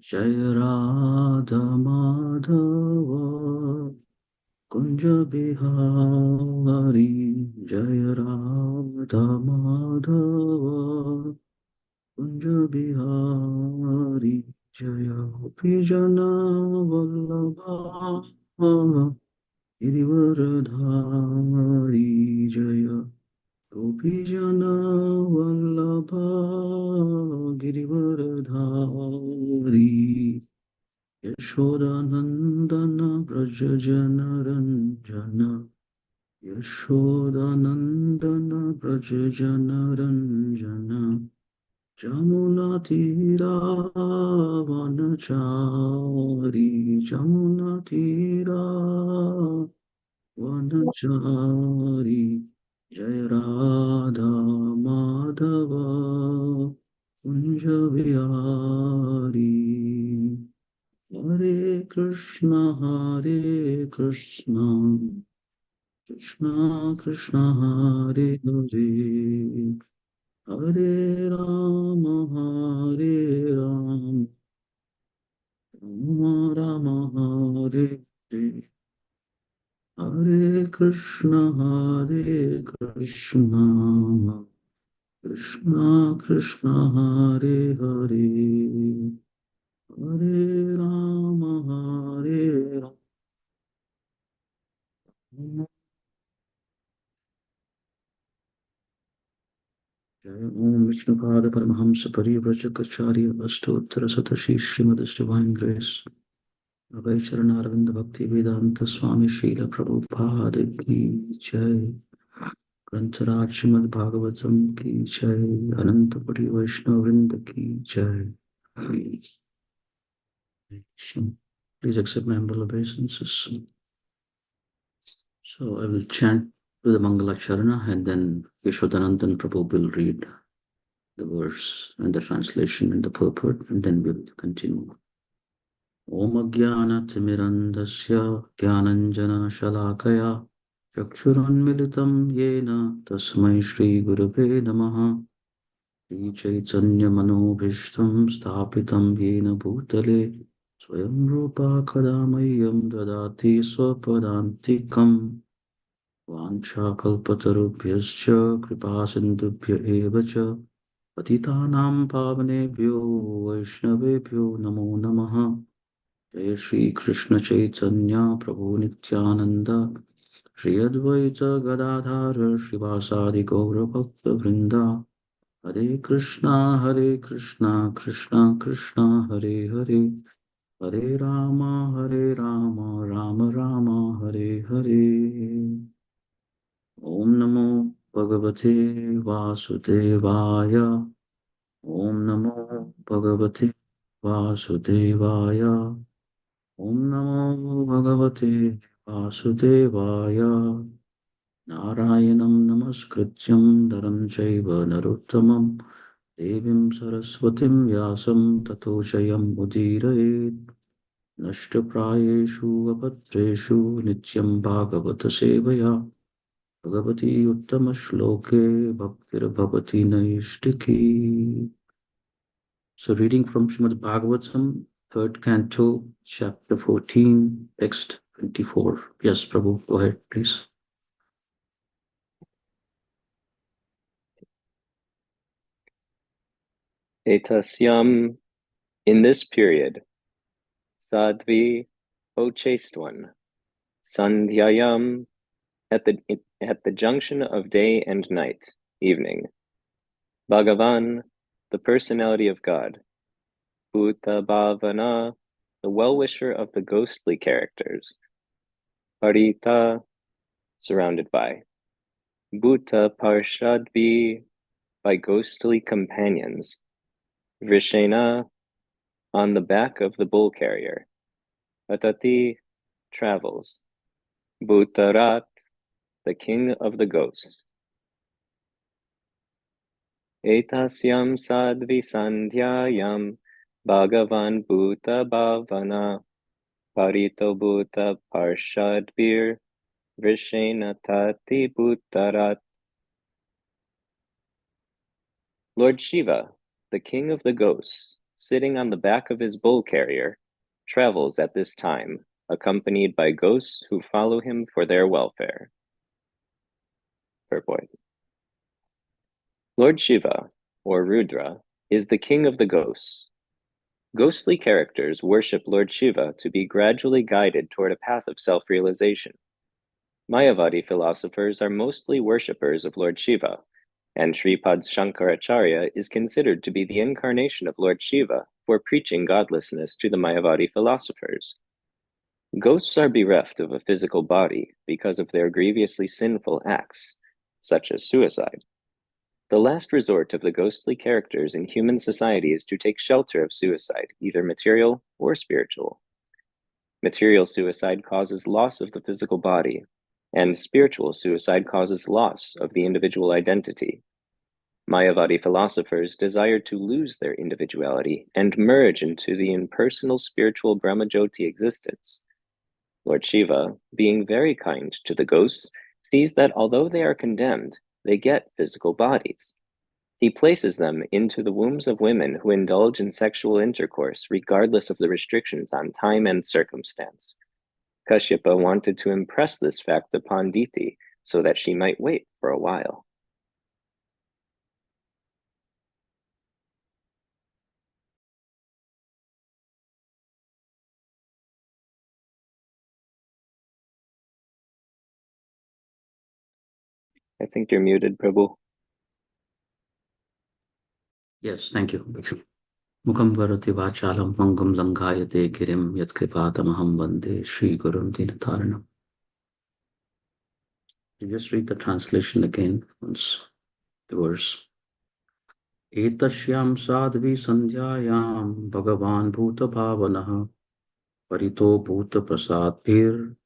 Jaya Radha Madhava Kunja Bihari Jaya Radha Madhava Kunja Bihari Jaya Gopijana Vallabha Girivaradhari Jaya Gopijana Vallabha Girivaradhari Yashodanandana Brajajana Ranjana Yashodanandana Brajajana Ranjana Jamunatira Vanachari Jamunatira Vanachari Jaya Radha Madhava Kunja Vihari Hare Krishna Krishna Krishna Hare Hare Hare Rama Rama Rama Hare Hare Hare Krishna Krishna Krishna Hare Hare Hare Rama Jai Om Vishnupada Paramahamsa Parivrajakacharia Astottara Satashi Srimad Divine Grace Abhay Charanarvinda Bhakti Vedanta Swami Srila Prabhupada Ki Jai Grantaraj Srimad Bhagavatam Ki Jai Anantapuri Vaishnava Vrinda Ki Jai. Please accept my humble obeisances. So I will chant with the Mangala Charana and then Yashodanandan Prabhu will read the verse and the translation and the purport, and then we'll continue. Om Ajnana-timirandasya Jnananjana Shalakaya Chakshuranmilitam Yena Tasmai Shri Gurave Namaha Shri Chaitanya Manobhishtam Sthapitam Yena Bhutale Swayam Rupa Kadamayam Dadati Swapadantikam Vancha Kalpatarubhyascha Kripa Sindhubhya Evacha Patitanam Pavanebhyo Vaishnavebhyo Namo Namaha Jai Shri Krishna Chaitanya Prabhu Nityananda Shri Advaita Gadadhara Shivasadi Gaura Bhakta Vrinda Hare Krishna Krishna Krishna Hare Hare Hare Rama Rama Rama Hare Hare Om Namo Bhagavate Vasudevaya Om Namo Bhagavate Vasudevaya Om Namo Bhagavate Vasudevaya Narayanam Namaskrityam Dharam Chaiva Narottamam Devim Saraswatim Vyasam Tato Jayam Udirayet Nashtaprayeshu Apatreshu Nityam Bhagavata Sevaya Bhagavati Uttama Shloke Bhaktir Bhavati Naishtiki. So reading from Srimad Bhagavatam, third canto, chapter 14, text 24. Yes, Prabhu, go ahead, please. Etasyam, in this period, Sadvi, O chaste one, Sandhyayam, at the junction of day and night, evening, Bhagavan, the personality of God, Bhuta Bhavana, the well-wisher of the ghostly characters, Parita, surrounded by, Bhuta Parshadvi, by ghostly companions, Vrishena, on the back of the bull carrier, Atati, travels, Bhutarat, the king of the ghosts. Etasyam sadvi sandhyayam Bhagavan bhuta bhavana Parito bhuta parshadvir Vrishena tati bhutarat. Lord Shiva, the king of the ghosts, sitting on the back of his bull carrier, travels at this time, accompanied by ghosts who follow him for their welfare. Purport. Lord Shiva, or Rudra, is the king of the ghosts. Ghostly characters worship Lord Shiva to be gradually guided toward a path of self-realization. Mayavadi philosophers are mostly worshippers of Lord Shiva, and Sripad Shankaracharya is considered to be the incarnation of Lord Shiva for preaching godlessness to the Mayavadi philosophers. Ghosts are bereft of a physical body because of their grievously sinful acts, such as suicide. The last resort of the ghostly characters in human society is to take shelter of suicide, either material or spiritual. Material suicide causes loss of the physical body, and spiritual suicide causes loss of the individual identity. Mayavadi philosophers desire to lose their individuality and merge into the impersonal spiritual Brahmajyoti existence. Lord Shiva, being very kind to the ghosts, sees that although they are condemned, they get physical bodies. He places them into the wombs of women who indulge in sexual intercourse regardless of the restrictions on time and circumstance. Kashyapa wanted to impress this fact upon Diti so that she might wait for a while. I think you're muted, Prabhu. Yes, thank you. Mukam karoti vachalam pangam langhayate girim yatkripatamaham vande Shri Gurum Dinataranam. You just read the translation again once, the verse. Etasyam sadvi sandhyayam Bhagavan bhuta bhavanah parito bhuta prasadbhir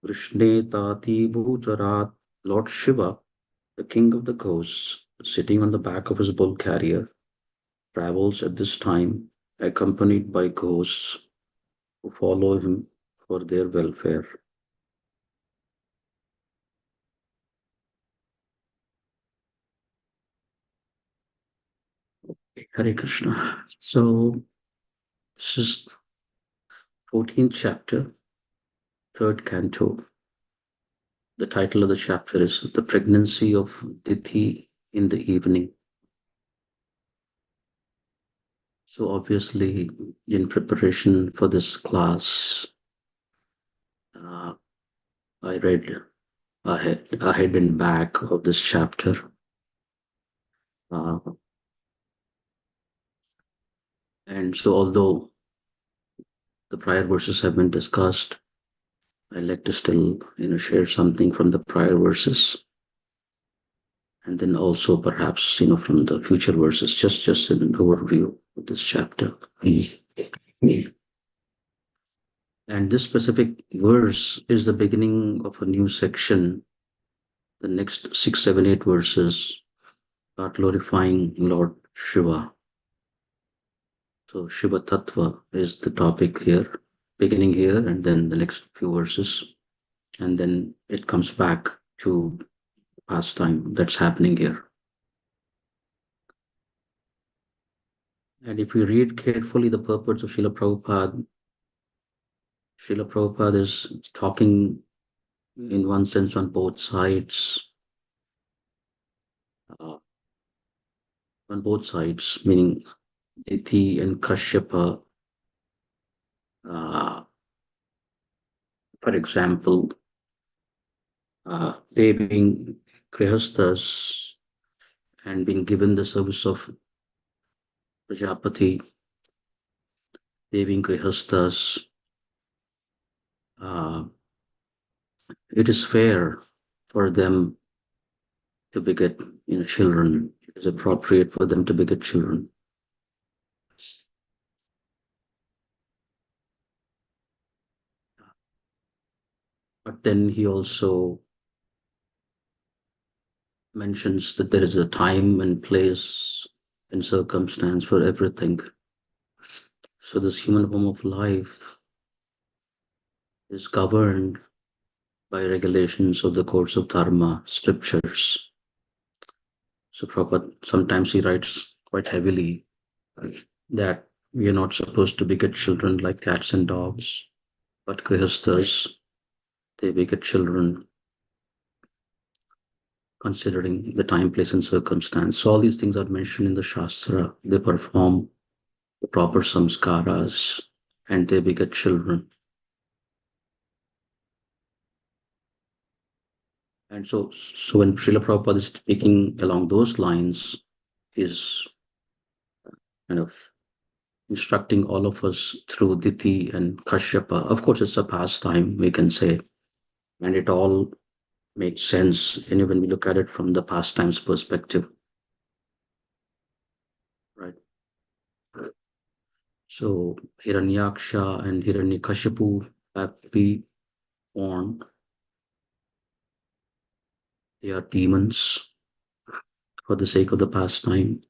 Krishnetati bhutarat. Lord Shiva, the king of the ghosts, sitting on the back of his bull carrier, travels at this time, accompanied by ghosts who follow him for their welfare. Hare Krishna. So, this is 14th chapter, 3rd canto. The title of the chapter is The Pregnancy of Diti in the Evening. So, obviously, in preparation for this class, I read ahead and back of this chapter. And so, although the prior verses have been discussed, I like to still, share something from the prior verses, and then also perhaps, from the future verses, just an overview of this chapter. And this specific verse is the beginning of a new section. The next 6, 7, 8 verses are glorifying Lord Shiva. So Shiva Tattva is the topic here, beginning here, and then the next few verses. And then it comes back to pastime that's happening here. And if we read carefully the purports of Srila Prabhupada is talking in one sense on both sides. Meaning Diti and Kashyapa. For example, they being Grihasthas and being given the service of Prajapati, they being Grihasthas, it is fair for them to beget children. It is appropriate for them to beget children. But then he also mentions that there is a time and place and circumstance for everything. So this human form of life is governed by regulations of the course of dharma, scriptures. So Prabhupada sometimes he writes quite heavily that We are not supposed to beget children like cats and dogs, but grihasthas, they beget children considering the time, place, and circumstance. So all these things are mentioned in the Shastra. They perform the proper samskaras and they beget children. And so when Srila Prabhupada is speaking along those lines, is kind of instructing all of us through Diti and Kashyapa. Of course, it's a pastime, we can say, and it all makes sense when we look at it from the pastimes perspective, right? So Hiranyaksha and Hiranyakashipu have to be born. They are demons for the sake of the pastime.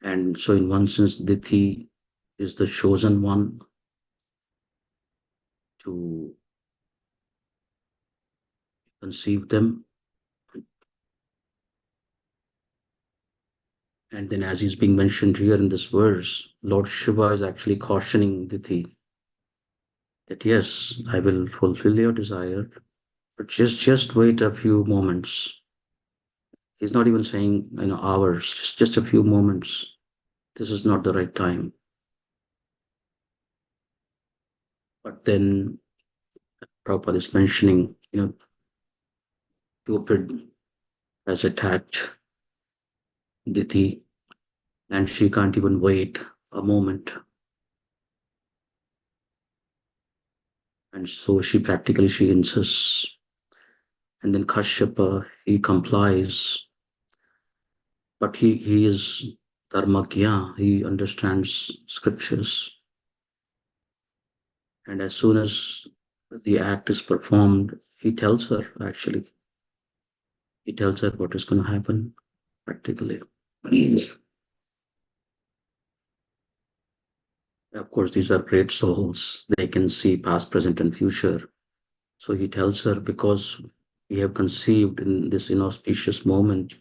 And so in one sense, Diti is the chosen one to conceive them. And then as is being mentioned here in this verse, Lord Shiva is actually cautioning Diti that yes, I will fulfill your desire, but just wait a few moments. He's not even saying hours, just a few moments. This is not the right time. But then Prabhupada is mentioning, Cupid has attacked Diti and she can't even wait a moment. And so she insists. And then Kashyapa, he complies, but he is dharmagya, he understands scriptures. And as soon as the act is performed, he tells her what is going to happen practically. Of course, these are great souls. They can see past, present, and future. So he tells her, because we have conceived in this inauspicious moment,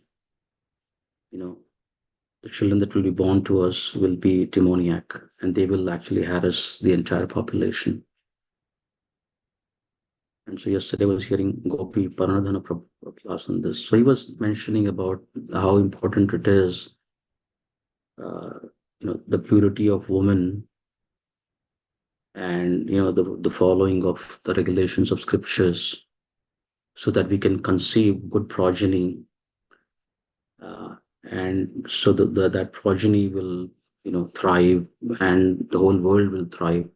the children that will be born to us will be demoniac and they will actually harass the entire population. And so yesterday I was hearing Gopi Paranadhana class on this. So he was mentioning about how important it is, the purity of woman and, the following of the regulations of scriptures so that we can conceive good progeny. And so that progeny will, thrive and the whole world will thrive.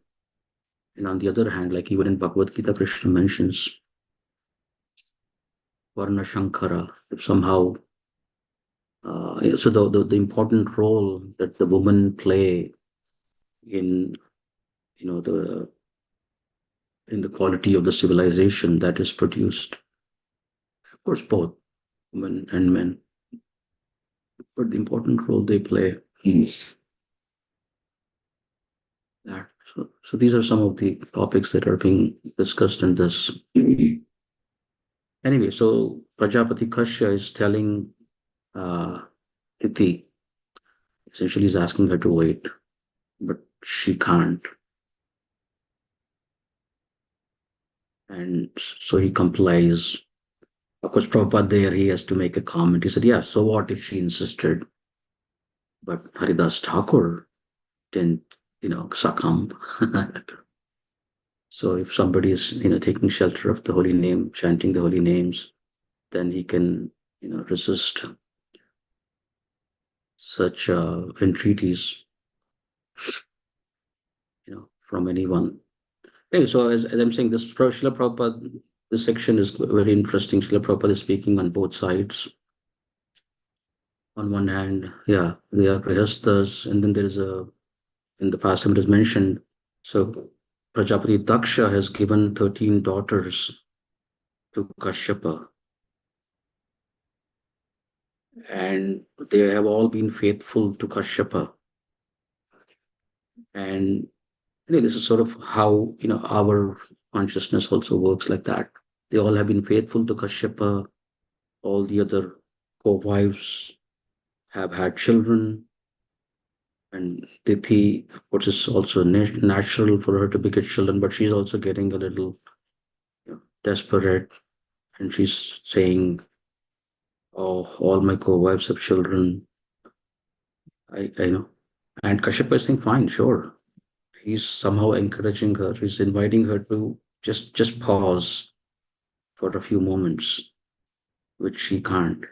And on the other hand, like even in Bhagavad Gita, Krishna mentions Varna Shankara, if somehow, so the important role that the women play in, the in the quality of the civilization that is produced. Of course, both women and men, but the important role they play is that. So these are some of the topics that are being discussed in this. Anyway, so Prajapati Kashya is telling Iti, essentially is asking her to wait, but she can't. And so he complies. Of course, Prabhupada there, he has to make a comment. He said, yeah, so what if she insisted? But Haridas Thakur didn't, succumb. So if somebody is, taking shelter of the holy name, chanting the holy names, then he can, resist such entreaties, from anyone. Okay, so as I'm saying, this Srila Prabhupada, this section is very interesting. Srila Prabhupada is speaking on both sides. On one hand, yeah, they are grihasthas, and then there is in the past it is mentioned, so Prajapati Daksha has given 13 daughters to Kashyapa, and they have all been faithful to Kashyapa. And this is sort of how, our consciousness also works like that. They all have been faithful to Kashyapa. All the other co-wives have had children. And Diti, which is also natural for her to beget children, but she's also getting a little, desperate, and she's saying, "Oh, all my co-wives have children." I know, and Kashyap is saying, "Fine, sure." He's somehow encouraging her. He's inviting her to just pause for a few moments, which she can't.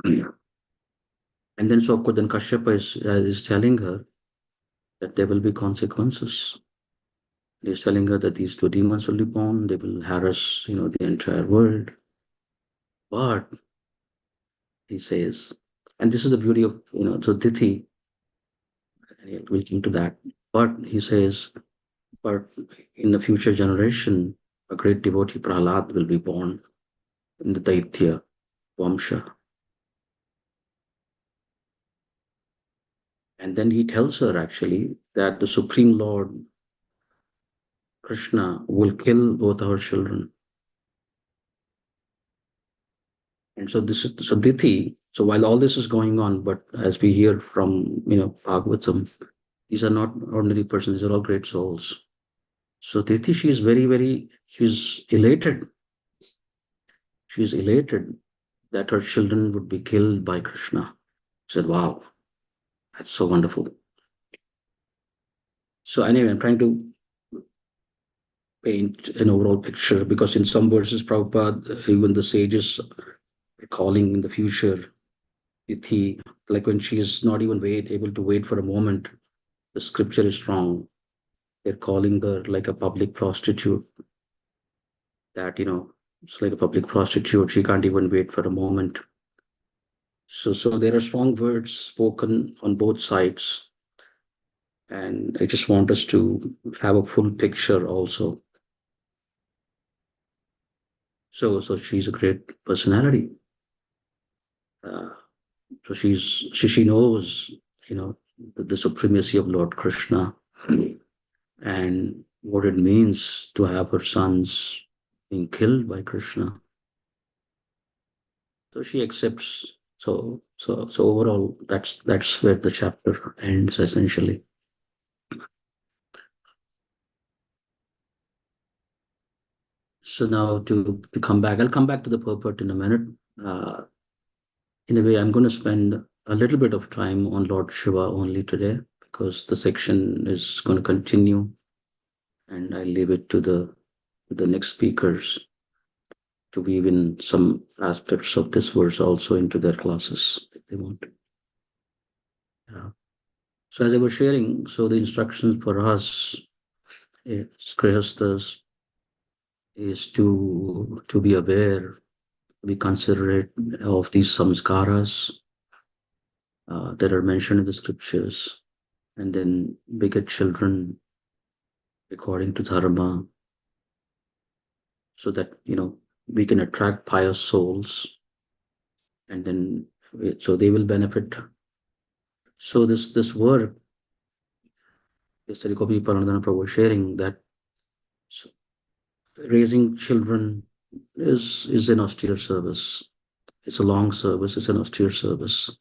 And then so then Kashyapa is telling her that there will be consequences. He's telling her that these two demons will be born, they will harass, the entire world. But he says, and this is the beauty of, so Diti, we'll come to that. But he says, but in the future generation, a great devotee Prahlad will be born in the Daitya Vamsha. And then he tells her actually that the Supreme Lord Krishna will kill both our children. And so this is so Diti. So while all this is going on, but as we hear from Bhagavatam, these are not ordinary persons, these are all great souls. So Diti, she is she's elated. She's elated that her children would be killed by Krishna. She said, wow, that's so wonderful. So anyway, I'm trying to paint an overall picture because in some verses, Prabhupada, even the sages are calling in the future, Tithi, like when she is not even able to wait for a moment, the scripture is strong. They're calling her like a public prostitute, that, it's like a public prostitute. She can't even wait for a moment. So there are strong words spoken on both sides. And I just want us to have a full picture also. So she's a great personality. Uh, so she knows, the supremacy of Lord Krishna and what it means to have her sons being killed by Krishna. So she accepts. So overall, that's where the chapter ends essentially. So now to come back, I'll come back to the purport in a minute. Uh, in a way, I'm going to spend a little bit of time on Lord Shiva only today because the section is going to continue, and I leave it to the next speakers to weave in some aspects of this verse also into their classes if they want. Yeah. So as I was sharing, so the instructions for us as Grihasthas is to be aware, be considerate of these samskaras that are mentioned in the scriptures, and then beget children according to dharma, so that we can attract pious souls, and then so they will benefit. So this work, yesterday Gopi Paranadhana Prabhu was sharing that raising children is an austere service. It's a long service. It's an austere service.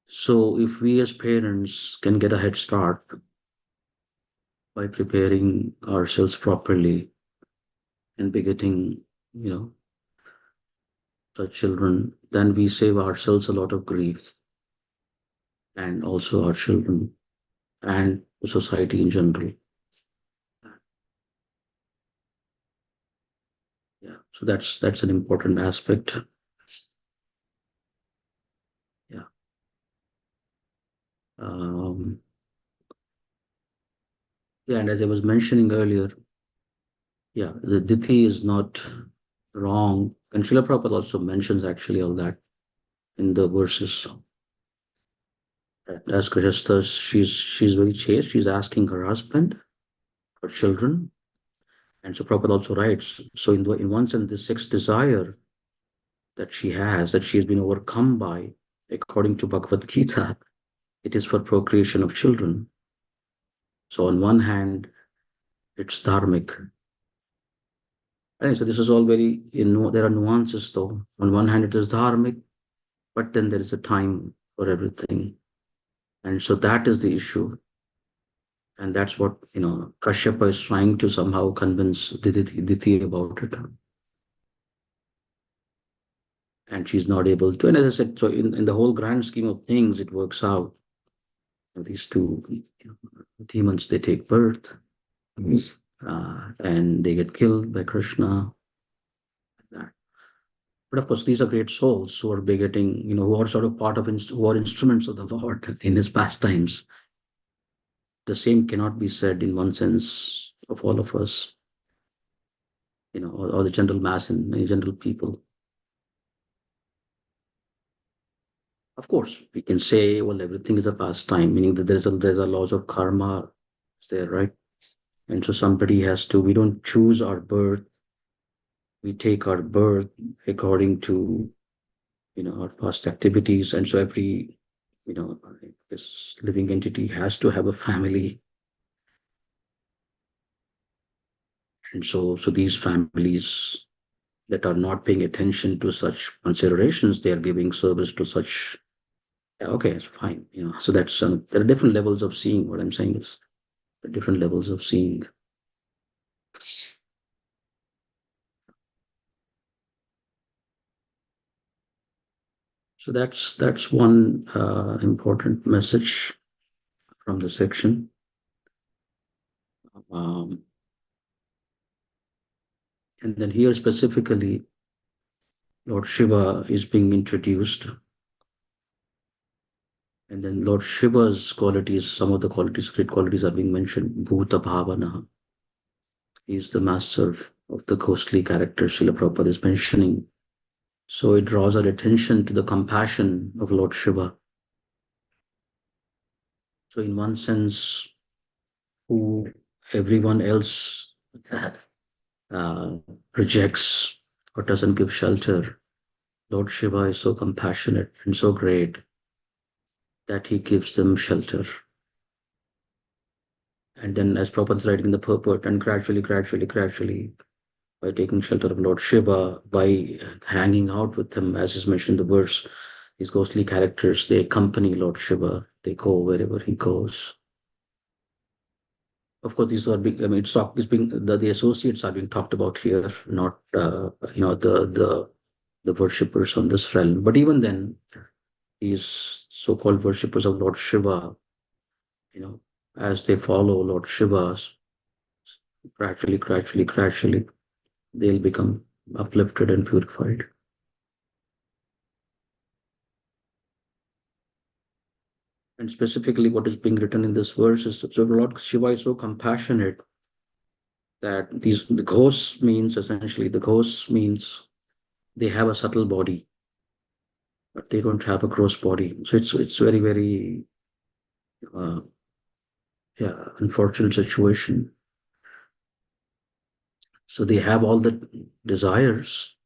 So if we as parents can get a head start by preparing ourselves properly and begetting, such children, then we save ourselves a lot of grief and also our children and the society in general. Yeah, so that's an important aspect. Yeah. Um, yeah, and as I was mentioning earlier, yeah, the Diti is not wrong. And Srila Prabhupada also mentions actually all that in the verses. As Grihasthas, she's very chaste. She's asking her husband, her children, and so Prabhupada also writes. So in one sense, the sex desire that she has, that she has been overcome by, according to Bhagavad Gita, it is for procreation of children. So on one hand, it's dharmic. And so this is all there are nuances though. On one hand, it is dharmic, but then there is a time for everything. And so that is the issue. And that's what, Kashyapa is trying to somehow convince Diti about it. And she's not able to. And as I said, so in the whole grand scheme of things, it works out. These two demons, they take birth, and they get killed by Krishna. But of course, these are great souls who are begetting, who are sort of part of, who are instruments of the Lord in his pastimes. The same cannot be said in one sense of all of us, or the general mass and general people. Of course, we can say, well, everything is a pastime, meaning that there's a laws of karma there, right? And so somebody has to, we don't choose our birth, we take our birth according to, our past activities. And so every, this living entity has to have a family. And so these families that are not paying attention to such considerations, they are giving service to such. Okay, it's fine. So that's there are different levels of seeing. What I'm saying is different levels of seeing. So that's one important message from the section. Um, and then here specifically, Lord Shiva is being introduced. And then Lord Shiva's qualities, some of the qualities, great qualities are being mentioned. Bhuta Bhavana. He is the master of the ghostly character Srila Prabhupada is mentioning. So it draws our attention to the compassion of Lord Shiva. So in one sense, who everyone else uh, rejects or doesn't give shelter, Lord Shiva is so compassionate and so great that he gives them shelter. And then, as Prabhupada is writing in the purport, and gradually, by taking shelter of Lord Shiva, by hanging out with him, as is mentioned in the verse, these ghostly characters, they accompany Lord Shiva. They go wherever he goes. Of course, these are big. I mean, it's being the associates are being talked about here, not the worshippers on this realm. But even then, these so-called worshippers of Lord Shiva, as they follow Lord Shiva, gradually, they'll become uplifted and purified. And specifically, what is being written in this verse is, so Lord Shiva is so compassionate that the ghosts means, essentially, the ghosts means they have a subtle body, but they don't have a gross body. So it's very, very uh, unfortunate situation. So they have all the desires,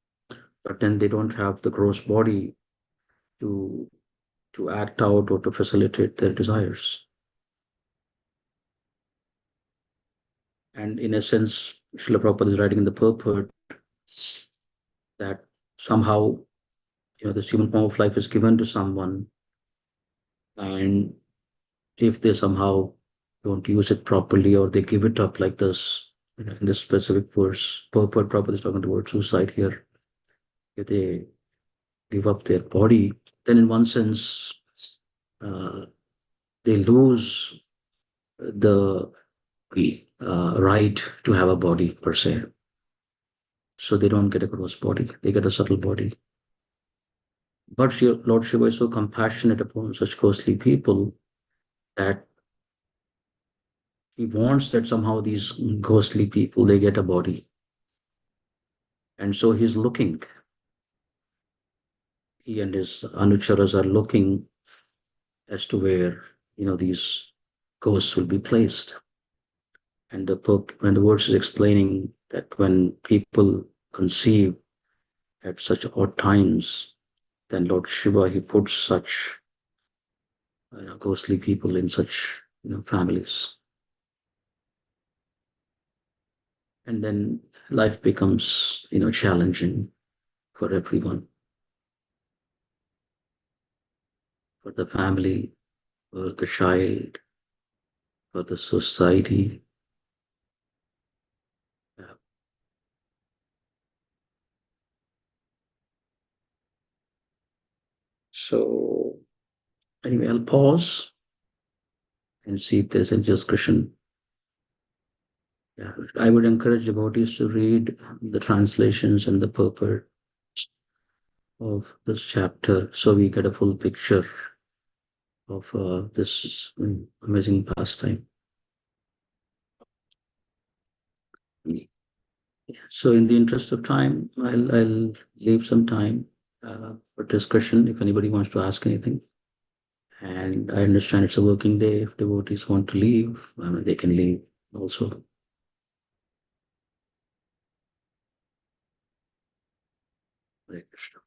but then they don't have the gross body to act out or to facilitate their desires. And in a sense, Srila Prabhupada is writing in the purport that somehow, this human form of life is given to someone, and if they somehow don't use it properly or they give it up like this, in this specific verse, purport Prabhupada is talking about suicide here. If they give up their body, then in one sense, uh, they lose the right to have a body per se. So they don't get a gross body, they get a subtle body. But Lord Shiva is so compassionate upon such ghostly people that he wants that somehow these ghostly people, they get a body. And so he's looking, he and his anucharas are looking as to where, these ghosts will be placed. And when the verse is explaining that when people conceive at such odd times, then Lord Shiva, he puts such ghostly people in such families. And then life becomes challenging for everyone. for the family, for the child, for the society. Yeah. So anyway, I'll pause and see if there's any discussion. Yeah, I would encourage devotees to read the translations and the purport of this chapter so we get a full picture of this amazing pastime. So, in the interest of time, I'll leave some time for discussion if anybody wants to ask anything. And I understand it's a working day. If devotees want to leave, I mean, they can leave also. Hare Krishna.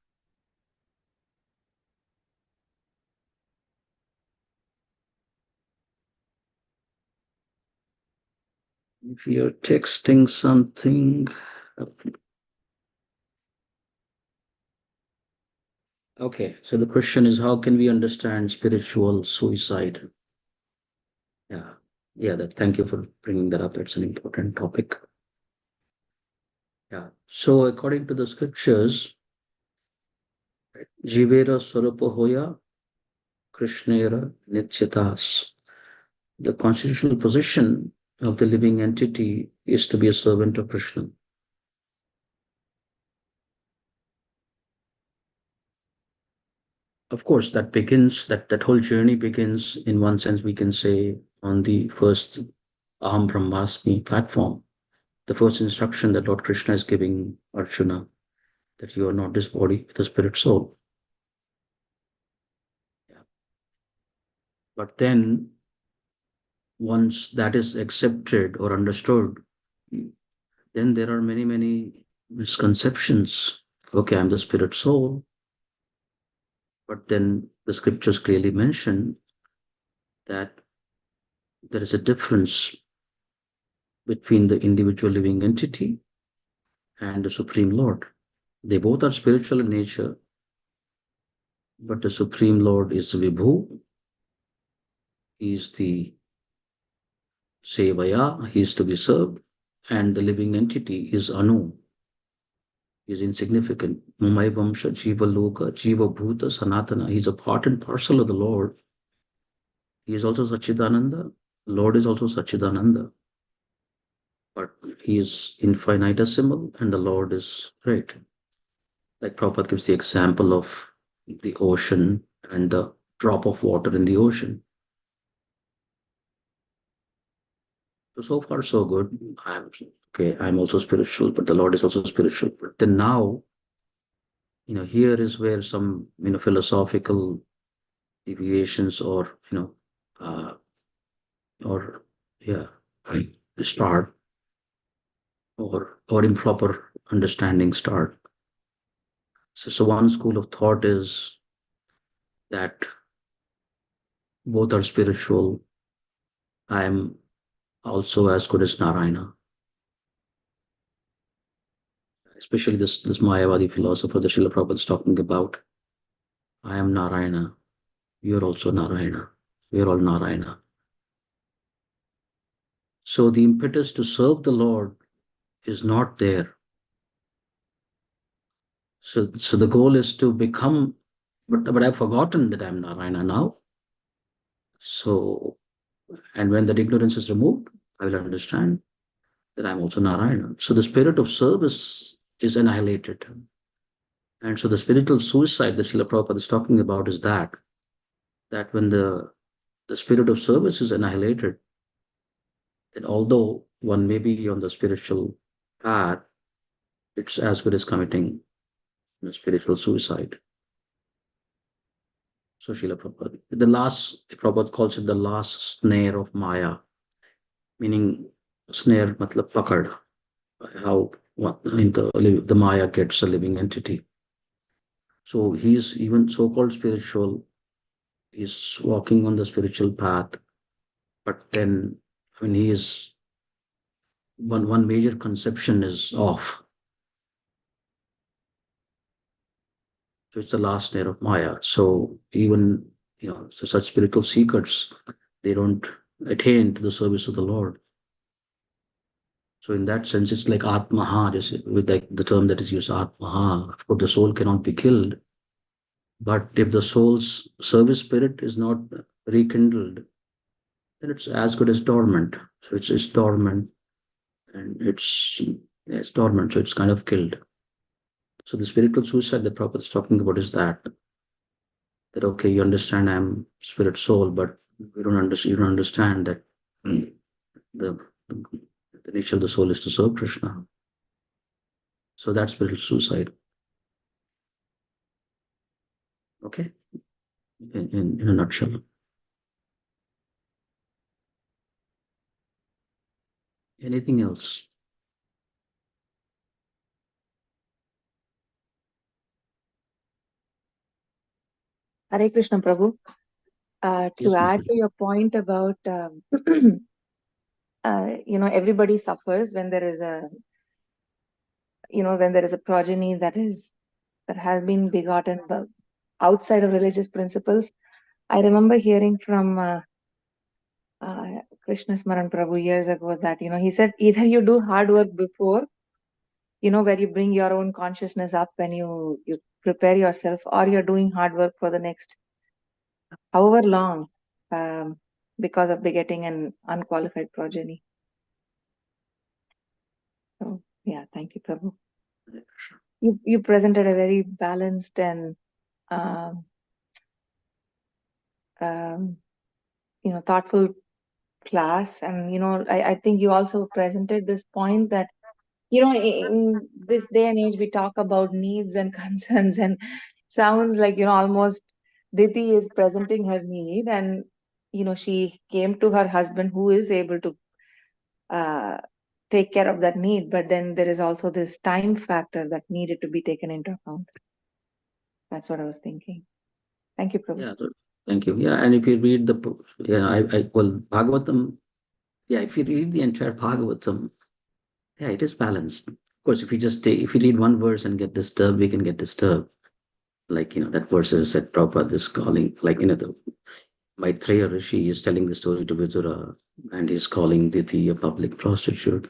If you're texting something, okay. So the question is, how can we understand spiritual suicide? Yeah, yeah. That. Thank you for bringing that up. That's an important topic. Yeah. So according to the scriptures, Jivera Swarupa Hoya Krishnera Nityatas. The constitutional position of the living entity is to be a servant of Krishna. Of course, that whole journey begins, in one sense, we can say, on the first Aham Brahmasmi platform. The first instruction that Lord Krishna is giving Arjuna, that you are not this body, the spirit soul. Yeah. But then, once that is accepted or understood, then there are many, many misconceptions. Okay, I'm the spirit soul, but then the scriptures clearly mention that there is a difference between the individual living entity and the Supreme Lord. They both are spiritual in nature, but the Supreme Lord is Vibhu, he is the Sevaya, he is to be served, and the living entity is Anu, he is insignificant. Mumai Vamsha, Jiva Loka, Jiva Bhuta, Sanatana. He's a part and parcel of the Lord. He is also Sachidananda. Lord is also Sachidananda. But he is infinitesimal and the Lord is great. Like Prabhupada gives the example of the ocean and the drop of water in the ocean. So far, so good. I'm okay. I'm also spiritual, but the Lord is also spiritual. But then now, here is where some, philosophical deviations uh, or yeah, start or improper understanding start. So one school of thought is that both are spiritual. I am also as good as Narayana. Especially this Mayavadi philosopher that Srila Prabhupada is talking about. I am Narayana. You're also Narayana. We're all Narayana. So the impetus to serve the Lord is not there. So the goal is to become, but I've forgotten that I'm Narayana now. So, and when that ignorance is removed, I will understand that I'm also Narayana. So the spirit of service is annihilated. And so the spiritual suicide that Srila Prabhupada is talking about is that when the spirit of service is annihilated, then although one may be on the spiritual path, it's as good as committing spiritual suicide. So Srila Prabhupada, Prabhupada calls it the last snare of Maya, meaning snare, matlab pakad, how the Maya gets a living entity. So he's even so-called spiritual, he's walking on the spiritual path, but then when he is one major conception is off. So it's the last snare of Maya. So even So such spiritual seekers, they don't attain to the service of the Lord. So in that sense, it's like Atmaha, just with like the term that is used, Atmaha. Of course, the soul cannot be killed, but if the soul's service spirit is not rekindled, then it's as good as dormant. So it's dormant, and it's dormant, so it's kind of killed. So the spiritual suicide the Prabhupada is talking about is that okay, you understand I'm spirit soul, but you don't understand that the, the nature of the soul is to serve Krishna. So that's spiritual suicide. Okay, in a nutshell. Anything else? Hare Krishna, Prabhu. To Yes, add Mataji. to your point about, everybody suffers when there is a progeny that has been begotten outside of religious principles. I remember hearing from Krishna Smaran Prabhu years ago that, he said, either you do hard work before, where you bring your own consciousness up when you prepare yourself, or you're doing hard work for the next however long, because of begetting an unqualified progeny. So, yeah, thank you, Prabhu. You presented a very balanced and thoughtful class, and I think you also presented this point that in this day and age we talk about needs and concerns, and sounds like almost Diti is presenting her need, and she came to her husband who is able to take care of that need, but then there is also this time factor that needed to be taken into account. That's what I was thinking. Thank you, Prabhu. Yeah, thank you. Yeah, and if you read Bhagavatam, yeah, if you read the entire Bhagavatam, yeah, it is balanced. Of course, if you read one verse and get disturbed, we can get disturbed. Like, that verse is that Prabhupada is calling, like, the Maitreya Rishi is telling the story to Vidura, and he's calling Diti a public prostitute.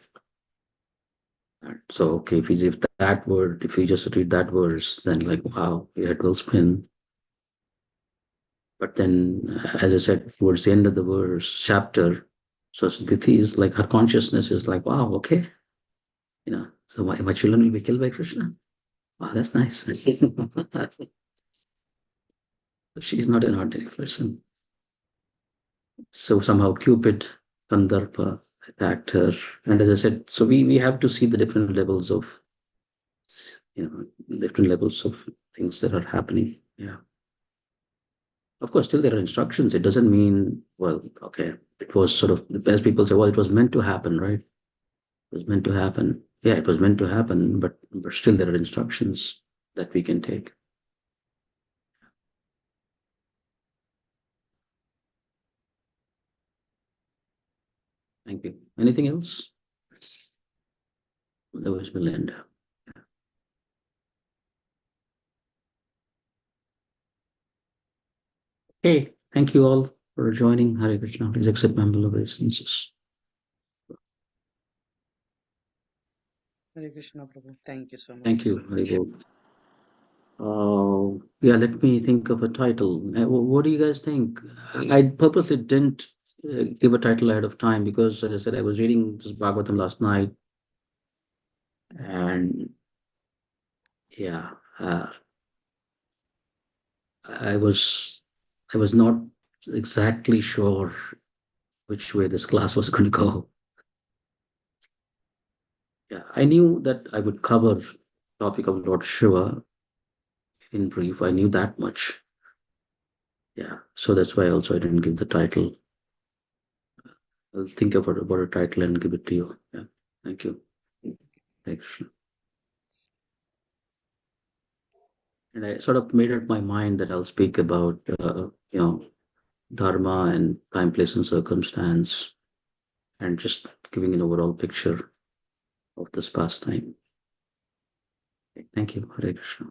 And so, okay, if you just read that verse, then like, wow, your head will spin. But then, as I said, towards the end of the chapter, so Diti is like, her consciousness is like, wow, okay, so my children will be killed by Krishna. Wow, that's nice. She's not an ordinary person. So somehow Cupid, Kandharpa attacked her. And as I said, so we have to see the different levels of, things that are happening. Yeah. Of course, still there are instructions. It doesn't mean, well, okay, it was sort of, as people say, well, it was meant to happen, right? It was meant to happen. Yeah, it was meant to happen, but still there are instructions that we can take. Thank you. Anything else? Otherwise, we'll end. Okay, thank you all for joining. Hare Krishna. Please accept my humble obeisances. Hare Krishna, Prabhu. Thank you so much. Thank you. Hare yeah, let me think of a title. What do you guys think? I purposely didn't give a title ahead of time because, as I said, I was reading this Bhagavatam last night, and yeah, I was not exactly sure which way this class was going to go. Yeah, I knew that I would cover topic of Lord Shiva in brief. I knew that much. Yeah, so that's why also I didn't give the title. I'll think about a title and give it to you. Yeah, thank you. Thanks. And I sort of made up my mind that I'll speak about, dharma and time, place, and circumstance, and just giving an overall picture of this pastime. Thank you. Hare Krishna.